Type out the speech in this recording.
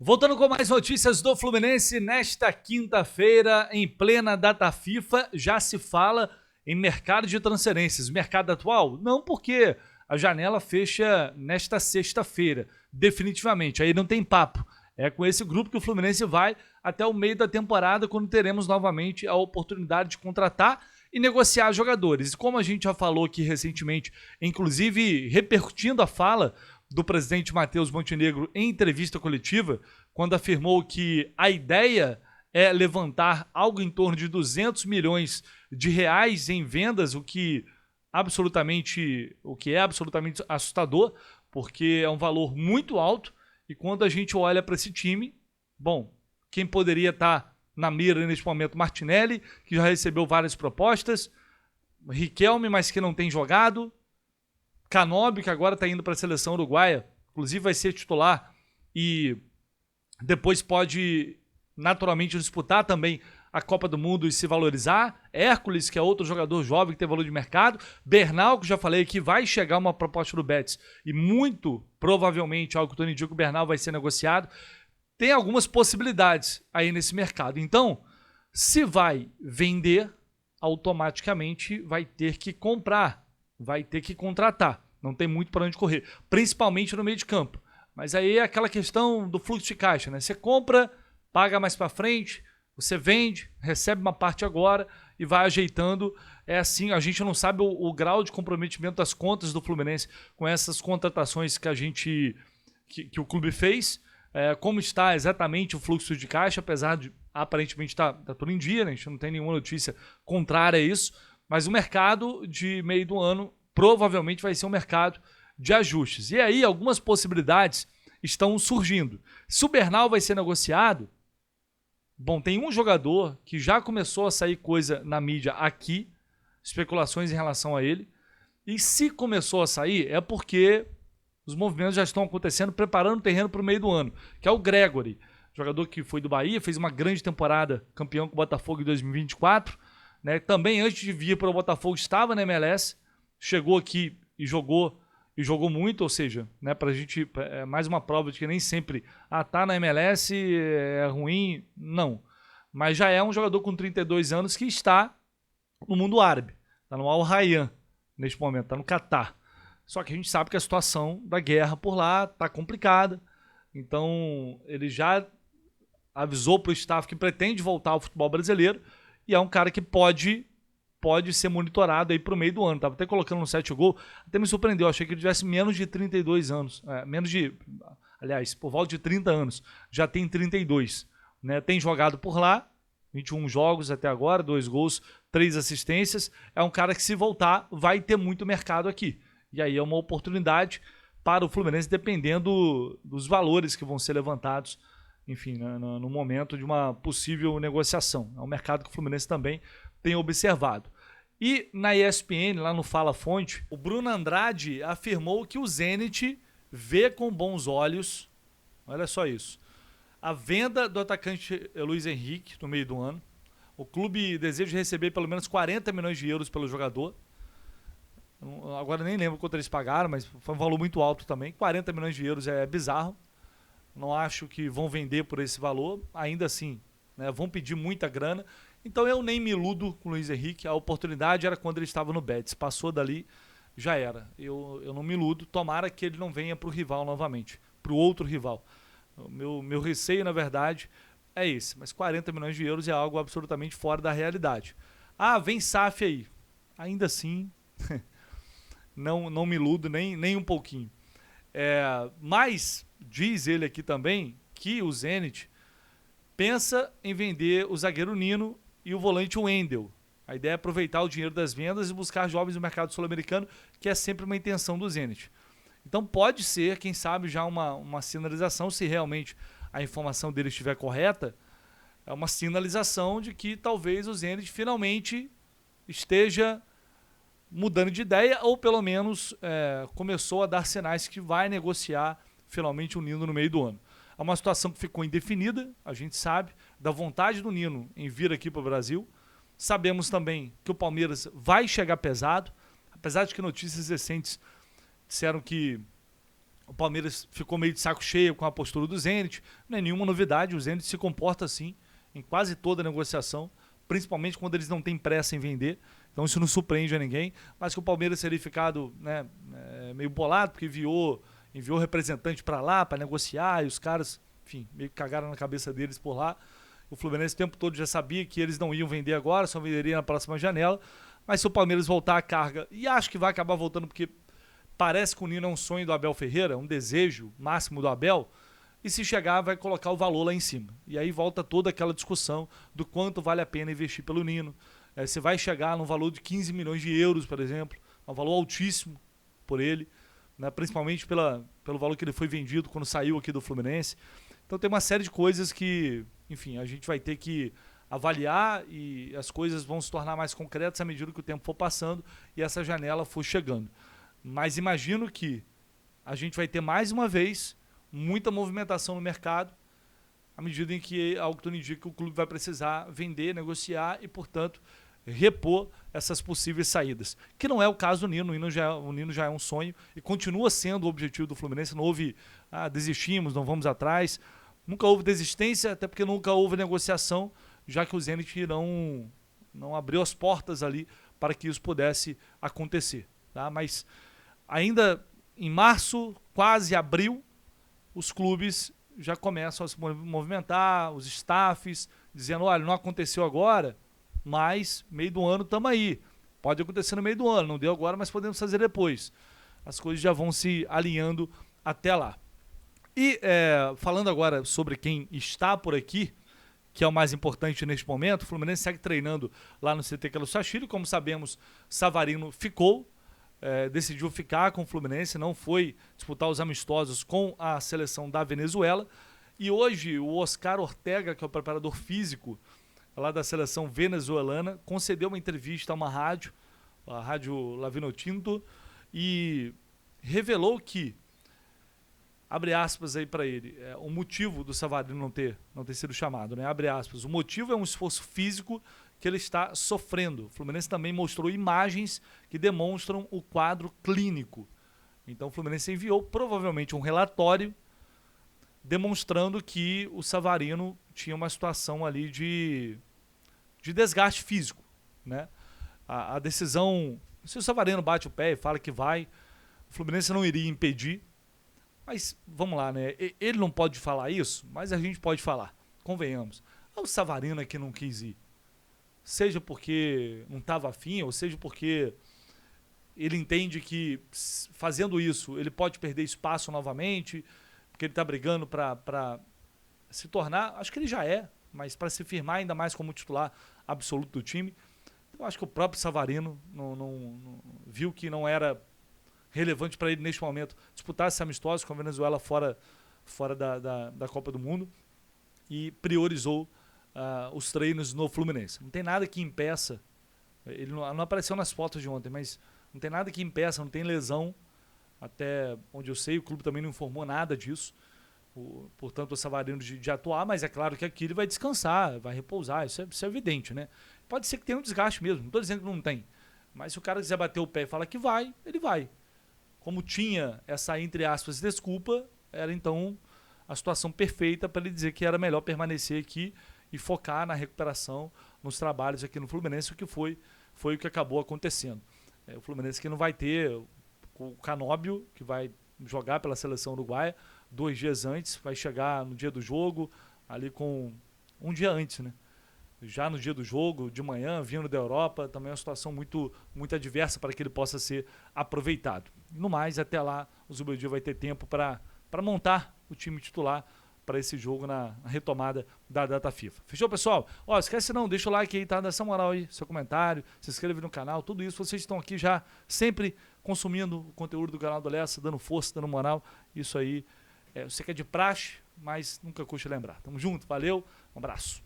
Voltando com mais notícias do Fluminense, nesta quinta-feira, em plena data FIFA, já se fala em mercado de transferências. Mercado atual? Não, porque a janela fecha nesta sexta-feira, definitivamente. Aí não tem papo. É com esse grupo que o Fluminense vai até o meio da temporada, quando teremos novamente a oportunidade de contratar e negociar jogadores. E como a gente já falou aqui recentemente, inclusive repercutindo a fala do presidente Matheus Montenegro em entrevista coletiva, quando afirmou que a ideia é levantar algo em torno de 200 milhões de reais em vendas, o que é absolutamente assustador, porque é um valor muito alto. E quando a gente olha para esse time, bom, quem poderia estar na mira neste momento? Martinelli, que já recebeu várias propostas, Riquelme, mas que não tem jogado, Canóbio, que agora está indo para a seleção uruguaia, inclusive vai ser titular e depois pode naturalmente disputar também a Copa do Mundo e se valorizar. Hércules, que é outro jogador jovem que tem valor de mercado. Bernal, que já falei que vai chegar uma proposta do Betis e muito provavelmente, algo que o Tony diz, que o Bernal vai ser negociado. Tem algumas possibilidades aí nesse mercado. Então, se vai vender, automaticamente vai ter que comprar, vai ter que contratar. Não tem muito para onde correr, principalmente no meio de campo. Mas aí é aquela questão do fluxo de caixa, né? Você compra, paga mais para frente, você vende, recebe uma parte agora e vai ajeitando. É assim, a gente não sabe o grau de comprometimento das contas do Fluminense com essas contratações que o clube fez. Como está exatamente o fluxo de caixa, apesar de aparentemente tá tudo em dia, né? A gente não tem nenhuma notícia contrária a isso, mas o mercado de meio do ano provavelmente vai ser um mercado de ajustes. E aí algumas possibilidades estão surgindo. Se o Bernal vai ser negociado, bom, tem um jogador que já começou a sair coisa na mídia aqui, especulações em relação a ele, e se começou a sair é porque os movimentos já estão acontecendo, preparando o terreno para o meio do ano, que é o Gregory, jogador que foi do Bahia, fez uma grande temporada, campeão com o Botafogo em 2024, né? Também antes de vir para o Botafogo estava na MLS, chegou aqui e jogou muito, ou seja, né, para a gente, mais uma prova de que nem sempre tá na MLS é ruim, não. Mas já é um jogador com 32 anos que está no mundo árabe, está no Al Rayyan neste momento, está no Catar. Só que a gente sabe que a situação da guerra por lá está complicada, então ele já avisou para o staff que pretende voltar ao futebol brasileiro e é um cara que pode ser monitorado aí para o meio do ano. Estava até colocando no 7 gol, até me surpreendeu, achei que ele tivesse menos de 32 anos, aliás, por volta de 30 anos, já tem 32, né? Tem jogado por lá, 21 jogos até agora, 2 gols, 3 assistências, é um cara que se voltar vai ter muito mercado aqui, e aí é uma oportunidade para o Fluminense, dependendo dos valores que vão ser levantados, enfim, no momento de uma possível negociação. É um mercado que o Fluminense também tem observado. E na ESPN, lá no Fala Fonte, o Bruno Andrade afirmou que o Zenit vê com bons olhos, olha só isso, a venda do atacante Luiz Henrique no meio do ano. O clube deseja receber pelo menos 40 milhões de euros pelo jogador. Agora nem lembro quanto eles pagaram, mas foi um valor muito alto também. 40 milhões de euros é bizarro. Não acho que vão vender por esse valor. Ainda assim, né, vão pedir muita grana. Então eu nem me iludo com o Luiz Henrique. A oportunidade era quando ele estava no Betis. Passou dali, já era. Eu não me iludo. Tomara que ele não venha para o rival novamente, para o outro rival. O meu receio, na verdade, é esse. Mas 40 milhões de euros é algo absolutamente fora da realidade. Vem SAF aí. Ainda assim, não me iludo nem um pouquinho. Mas diz ele aqui também que o Zenit pensa em vender o zagueiro Nino e o volante Wendel. A ideia é aproveitar o dinheiro das vendas e buscar jovens no mercado sul-americano, que é sempre uma intenção do Zenit. Então pode ser, quem sabe, já uma sinalização, se realmente a informação dele estiver correta, é uma sinalização de que talvez o Zenit finalmente esteja mudando de ideia, ou pelo menos começou a dar sinais que vai negociar finalmente o Nino no meio do ano. É uma situação que ficou indefinida, a gente sabe, da vontade do Nino em vir aqui para o Brasil. Sabemos também que o Palmeiras vai chegar pesado, apesar de que notícias recentes disseram que O Palmeiras ficou meio de saco cheio com a postura do Zenit. Não é nenhuma novidade, o Zenit se comporta assim em quase toda negociação, principalmente quando eles não têm pressa em vender. Então isso não surpreende a ninguém. Mas que o Palmeiras teria ficado, né, meio bolado, porque enviou representante para lá para negociar, e os caras, enfim, meio que cagaram na cabeça deles por lá. O Fluminense o tempo todo já sabia que eles não iam vender agora, só venderiam na próxima janela. Mas se o Palmeiras voltar à carga, e acho que vai acabar voltando porque parece que o Nino é um sonho do Abel Ferreira, um desejo máximo do Abel, e se chegar vai colocar o valor lá em cima. E aí volta toda aquela discussão do quanto vale a pena investir pelo Nino. Você vai chegar num valor de 15 milhões de euros, por exemplo, um valor altíssimo por ele, né, principalmente pelo valor que ele foi vendido quando saiu aqui do Fluminense. Então tem uma série de coisas que, enfim, a gente vai ter que avaliar e as coisas vão se tornar mais concretas à medida que o tempo for passando e essa janela for chegando. Mas imagino que a gente vai ter mais uma vez muita movimentação no mercado à medida em que, algo que tudo indica, o clube vai precisar vender, negociar e, portanto, repor essas possíveis saídas. Que não é o caso do Nino. O Nino já é um sonho e continua sendo o objetivo do Fluminense. Não houve, desistimos, não vamos atrás. Nunca houve desistência, até porque nunca houve negociação, já que o Zenit não abriu as portas ali para que isso pudesse acontecer. Tá? Mas ainda em março, quase abril, os clubes já começam a se movimentar, os staffs, dizendo, olha, não aconteceu agora, mas meio do ano estamos aí. Pode acontecer no meio do ano, não deu agora, mas podemos fazer depois. As coisas já vão se alinhando até lá. E falando agora sobre quem está por aqui, que é o mais importante neste momento, o Fluminense segue treinando lá no CT Carlos Sachiri. Como sabemos, Savarino ficou, decidiu ficar com o Fluminense, não foi disputar os amistosos com a seleção da Venezuela. E hoje o Oscar Ortega, que é o preparador físico lá da seleção venezuelana, concedeu uma entrevista a uma rádio, a Rádio Lavinotinto, e revelou que, abre aspas aí para ele, o motivo do Savarino não ter sido chamado, né? Abre aspas, o motivo é um esforço físico que ele está sofrendo. O Fluminense também mostrou imagens que demonstram o quadro clínico. Então o Fluminense enviou provavelmente um relatório demonstrando que o Savarino tinha uma situação ali de desgaste físico, né? A decisão, se o Savarino bate o pé e fala que vai, o Fluminense não iria impedir. Mas vamos lá, né? Ele não pode falar isso, mas a gente pode falar. Convenhamos. O Savarino é que não quis ir. Seja porque não estava afim, ou seja porque ele entende que fazendo isso ele pode perder espaço novamente, porque ele está brigando para se tornar, acho que ele já é, mas para se firmar ainda mais como titular absoluto do time. Eu acho que o próprio Savarino não viu que não era relevante para ele neste momento disputar esse amistoso com a Venezuela fora da Copa do Mundo e priorizou os treinos no Fluminense. Não tem nada que impeça, ele não apareceu nas fotos de ontem, mas não tem nada que impeça, não tem lesão, até onde eu sei, o clube também não informou nada disso, portanto o Savarino de atuar, mas é claro que aqui ele vai descansar, vai repousar, isso é evidente, né? Pode ser que tenha um desgaste mesmo, não estou dizendo que não tem, mas se o cara quiser bater o pé e falar que vai, ele vai. Como tinha essa, entre aspas, desculpa, era então a situação perfeita para ele dizer que era melhor permanecer aqui e focar na recuperação, nos trabalhos aqui no Fluminense, o que foi o que acabou acontecendo. O Fluminense que não vai ter o Canóbio, que vai jogar pela seleção uruguaia 2 dias antes, vai chegar no dia do jogo, ali com um dia antes, né? Já no dia do jogo, de manhã, vindo da Europa, também é uma situação muito, muito adversa para que ele possa ser aproveitado. No mais, até lá, o Zubeldia vai ter tempo para montar o time titular para esse jogo na retomada da data FIFA. Fechou, pessoal? Ó, esquece não, deixa o like aí, tá? Dá essa moral aí, seu comentário, se inscreve no canal, tudo isso. Vocês estão aqui já sempre consumindo o conteúdo do canal do Lessa, dando força, dando moral. Isso aí, eu sei que é de praxe, mas nunca custa lembrar. Tamo junto, valeu, um abraço.